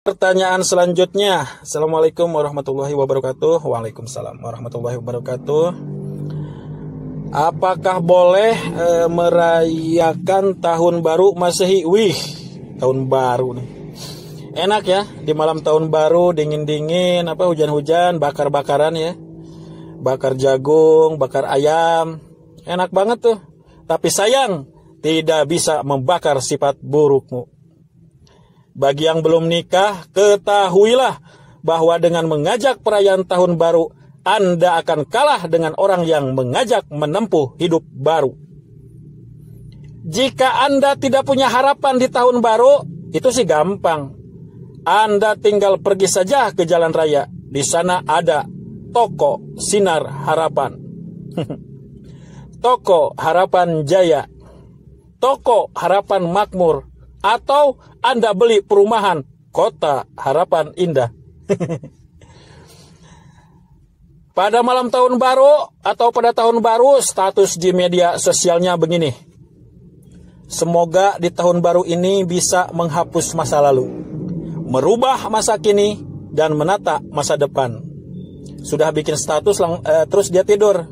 Pertanyaan selanjutnya. Assalamualaikum warahmatullahi wabarakatuh. Waalaikumsalam warahmatullahi wabarakatuh. Apakah boleh merayakan tahun baru Masehi? Wih, tahun baru nih. Enak ya, di malam tahun baru dingin-dingin, hujan-hujan, bakar-bakaran ya. Bakar jagung, bakar ayam. Enak banget tuh. Tapi sayang, tidak bisa membakar sifat burukmu. Bagi yang belum nikah, ketahuilah bahwa dengan mengajak perayaan tahun baru, Anda akan kalah dengan orang yang mengajak menempuh hidup baru. Jika Anda tidak punya harapan di tahun baru, itu sih gampang. Anda tinggal pergi saja ke jalan raya. Di sana ada toko Sinar Harapan. Toko Harapan Jaya. Toko Harapan Makmur. Atau Anda beli perumahan Kota Harapan Indah. Pada malam tahun baru atau pada tahun baru, status di media sosialnya begini. Semoga di tahun baru ini bisa menghapus masa lalu, merubah masa kini, dan menata masa depan. Sudah bikin status terus dia tidur.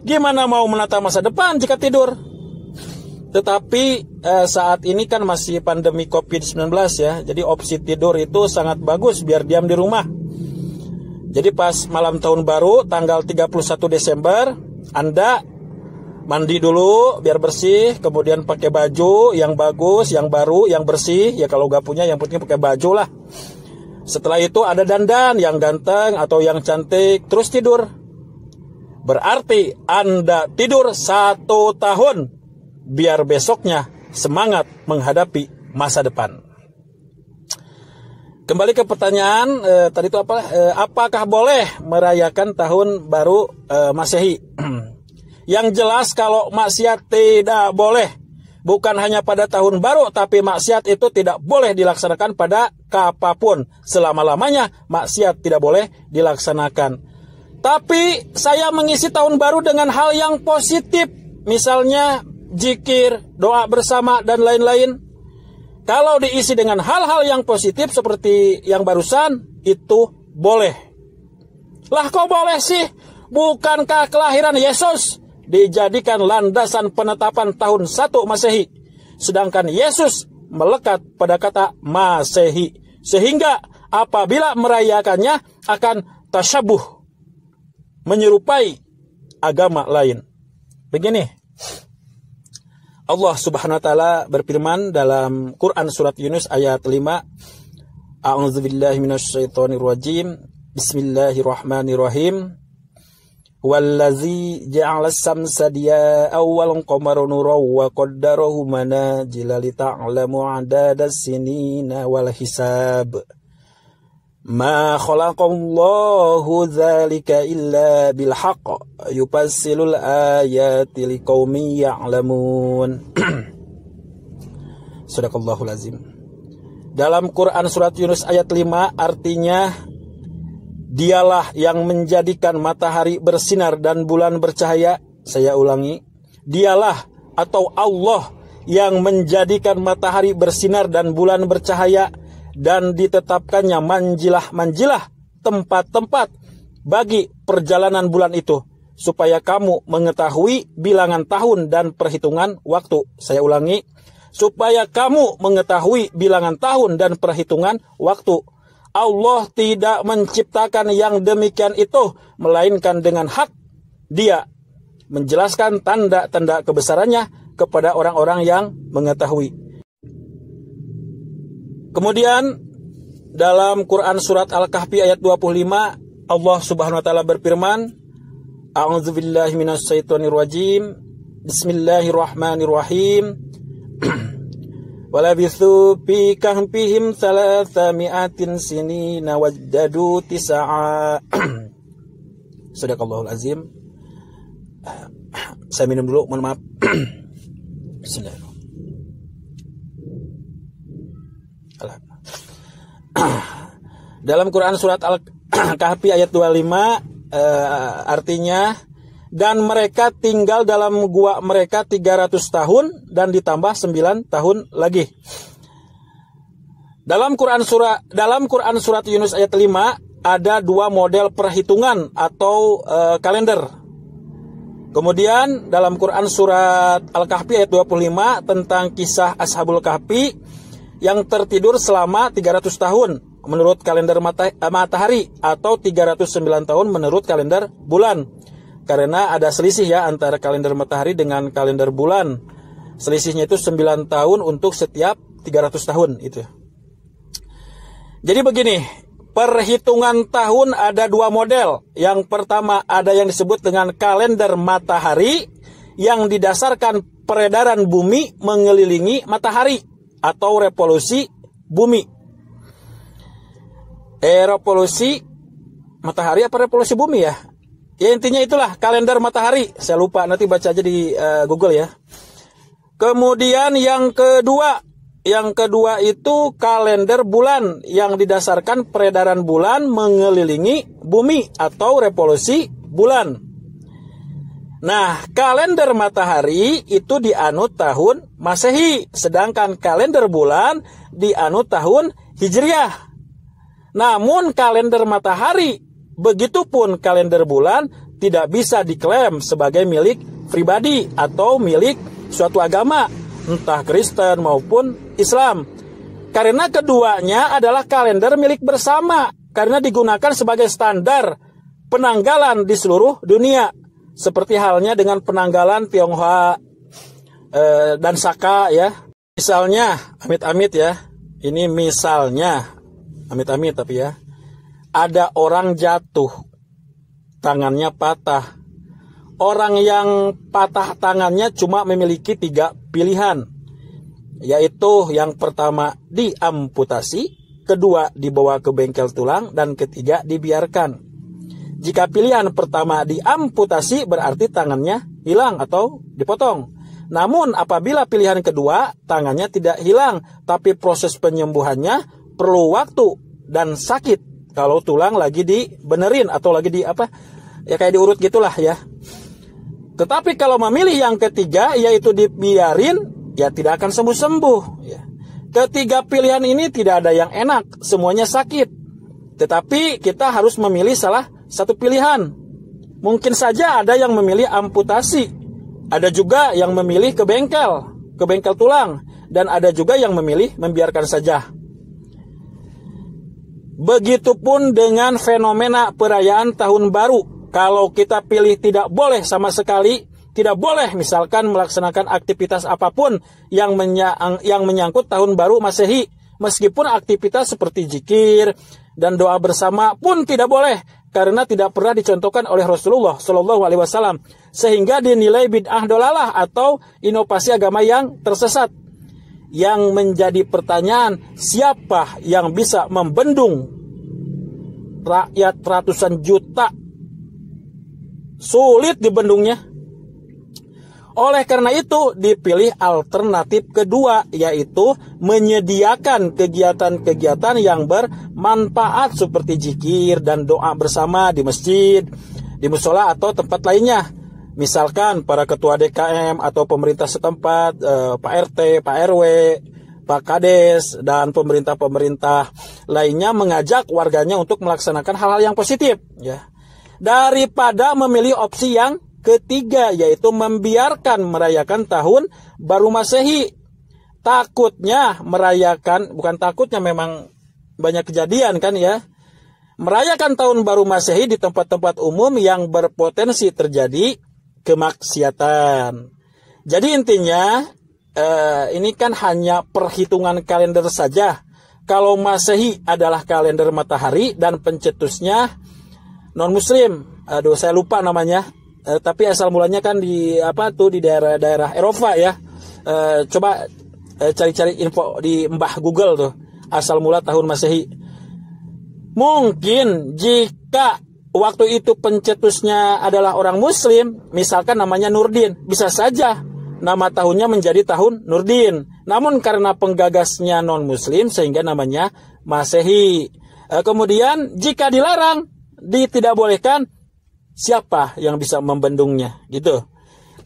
Gimana mau menata masa depan jika tidur? Tetapi saat ini kan masih pandemi COVID-19 ya. Jadi opsi tidur itu sangat bagus biar diam di rumah. Jadi pas malam tahun baru tanggal 31 Desember, Anda mandi dulu biar bersih. Kemudian pakai baju yang bagus, yang baru, yang bersih. Ya kalau gak punya yang penting pakai baju lah. Setelah itu ada dandan yang ganteng atau yang cantik. Terus tidur. Berarti Anda tidur 1 tahun. Biar besoknya semangat menghadapi masa depan. Kembali ke pertanyaan tadi itu apakah boleh merayakan tahun baru Masehi? Yang jelas kalau maksiat tidak boleh. Bukan hanya pada tahun baru, tapi maksiat itu tidak boleh dilaksanakan pada kapanpun. Selama-lamanya maksiat tidak boleh dilaksanakan. Tapi saya mengisi tahun baru dengan hal yang positif. Misalnya zikir, doa bersama, dan lain-lain. Kalau diisi dengan hal-hal yang positif seperti yang barusan, itu boleh. Lah kok boleh sih? Bukankah kelahiran Yesus dijadikan landasan penetapan tahun 1 Masehi? Sedangkan Yesus melekat pada kata Masehi. Sehingga apabila merayakannya akan tasyabuh, menyerupai agama lain. Begini. Allah Subhanahu wa taala berfirman dalam Quran surat Yunus ayat 5. A'udzubillahi minasyaitonir rajim. Bismillahirrahmanirrahim. Wallazi ja'alas samsa diya'a wal qamara nuran wa qaddarahu manazila lita'lamu 'adadas sinina wal hisab. Ma khalaqallahu dzalika illa bil haqq yufassilul ayati liqaumin ya'lamun. Shadaqallahul azim. Dalam Quran surat Yunus ayat 5 artinya, dialah yang menjadikan matahari bersinar dan bulan bercahaya. Saya ulangi, dialah atau Allah yang menjadikan matahari bersinar dan bulan bercahaya, dan ditetapkannya manjilah-manjilah, tempat-tempat bagi perjalanan bulan itu, supaya kamu mengetahui bilangan tahun dan perhitungan waktu. Saya ulangi, supaya kamu mengetahui bilangan tahun dan perhitungan waktu. Allah tidak menciptakan yang demikian itu, melainkan dengan hak. Dia menjelaskan tanda-tanda kebesarannya kepada orang-orang yang mengetahui. Kemudian dalam Quran surat Al-Kahfi ayat 25, Allah Subhanahu wa taala berfirman, A'udzubillahi minasyaitonir rajim. Bismillahirrahmanirrahim. Walabithu fi kahfihim 300 sinina wajdadu tis'a. Shadaqallahul azim. Saya minum dulu, mohon maaf. Bismillahirrahmanirrahim. Dalam Quran surat Al-Kahfi ayat 25 artinya, dan mereka tinggal dalam gua mereka 300 tahun dan ditambah 9 tahun lagi. Dalam Quran surat Yunus ayat 5 ada dua model perhitungan atau kalender. Kemudian dalam Quran surat Al-Kahfi ayat 25 tentang kisah Ashabul Kahfi yang tertidur selama 300 tahun menurut kalender matahari atau 309 tahun menurut kalender bulan. Karena ada selisih ya antara kalender matahari dengan kalender bulan. Selisihnya itu 9 tahun untuk setiap 300 tahun itu. Jadi begini, perhitungan tahun ada dua model. Yang pertama ada yang disebut dengan kalender matahari yang didasarkan peredaran bumi mengelilingi matahari atau revolusi bumi. Revolusi matahari apa revolusi bumi ya? Ya intinya itulah kalender matahari. Saya lupa, nanti baca aja di Google ya. Kemudian yang kedua itu kalender bulan yang didasarkan peredaran bulan mengelilingi bumi atau revolusi bulan. Nah, kalender matahari itu dianut tahun Masehi, sedangkan kalender bulan dianut tahun Hijriah. Namun kalender matahari, begitupun kalender bulan tidak bisa diklaim sebagai milik pribadi atau milik suatu agama, entah Kristen maupun Islam. Karena keduanya adalah kalender milik bersama, karena digunakan sebagai standar penanggalan di seluruh dunia. Seperti halnya dengan penanggalan Tionghoa dan Saka ya. Misalnya, amit-amit ya, ini misalnya, amit-amit tapi ya, ada orang jatuh, tangannya patah. Orang yang patah tangannya cuma memiliki 3 pilihan, yaitu yang pertama diamputasi, kedua dibawa ke bengkel tulang, dan ketiga dibiarkan. Jika pilihan pertama diamputasi berarti tangannya hilang atau dipotong. Namun apabila pilihan kedua tangannya tidak hilang, tapi proses penyembuhannya perlu waktu dan sakit kalau tulang lagi dibenerin atau lagi kayak diurut gitulah ya. Tetapi kalau memilih yang ketiga, yaitu dibiarin, ya tidak akan sembuh-sembuh. Ya. Ketiga pilihan ini tidak ada yang enak, semuanya sakit. Tetapi kita harus memilih salah satu pilihan. Mungkin saja ada yang memilih amputasi, ada juga yang memilih ke bengkel tulang, dan ada juga yang memilih membiarkan saja. Begitupun dengan fenomena perayaan tahun baru. Kalau kita pilih tidak boleh sama sekali, tidak boleh misalkan melaksanakan aktivitas apapun yang menyangkut tahun baru Masehi, meskipun aktivitas seperti zikir dan doa bersama pun tidak boleh, karena tidak pernah dicontohkan oleh Rasulullah Shallallahu Alaihi Wasallam, sehingga dinilai bid'ah dolalah atau inovasi agama yang tersesat. Yang menjadi pertanyaan, siapa yang bisa membendung rakyat ratusan juta? Sulit dibendungnya. Oleh karena itu dipilih alternatif kedua, yaitu menyediakan kegiatan-kegiatan yang bermanfaat seperti zikir dan doa bersama di masjid, di mushola atau tempat lainnya. Misalkan para ketua DKM atau pemerintah setempat, Pak RT, Pak RW, Pak Kades, dan pemerintah-pemerintah lainnya mengajak warganya untuk melaksanakan hal-hal yang positif ya. Daripada memilih opsi yang ketiga, yaitu membiarkan merayakan tahun baru Masehi. Takutnya memang banyak kejadian kan ya. Merayakan tahun baru Masehi di tempat-tempat umum yang berpotensi terjadi kemaksiatan. Jadi intinya ini kan hanya perhitungan kalender saja. Kalau Masehi adalah kalender matahari dan pencetusnya non-muslim. Saya lupa namanya. Tapi asal mulanya kan di daerah Eropa ya. Coba cari-cari info di Mbah Google tuh. Asal mula tahun Masehi. Mungkin jika waktu itu pencetusnya adalah orang muslim, misalkan namanya Nurdin, bisa saja nama tahunnya menjadi tahun Nurdin. Namun karena penggagasnya non-muslim sehingga namanya Masehi. Kemudian jika dilarang, tidak bolehkan, siapa yang bisa membendungnya gitu.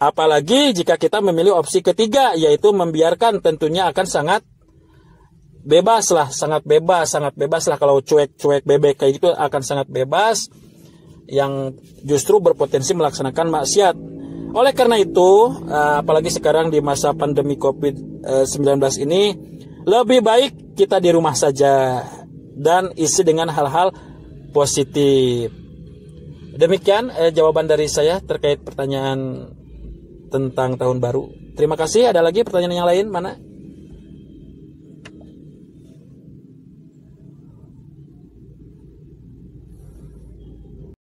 Apalagi jika kita memilih opsi ketiga, yaitu membiarkan, tentunya akan sangat bebas lah, sangat bebas lah kalau cuek-cuek bebek kayak gitu akan sangat bebas, yang justru berpotensi melaksanakan maksiat. Oleh karena itu, apalagi sekarang di masa pandemi COVID-19 ini, lebih baik kita di rumah saja dan isi dengan hal-hal positif. Demikian jawaban dari saya terkait pertanyaan tentang tahun baru. Terima kasih. Ada lagi pertanyaan yang lain? Mana?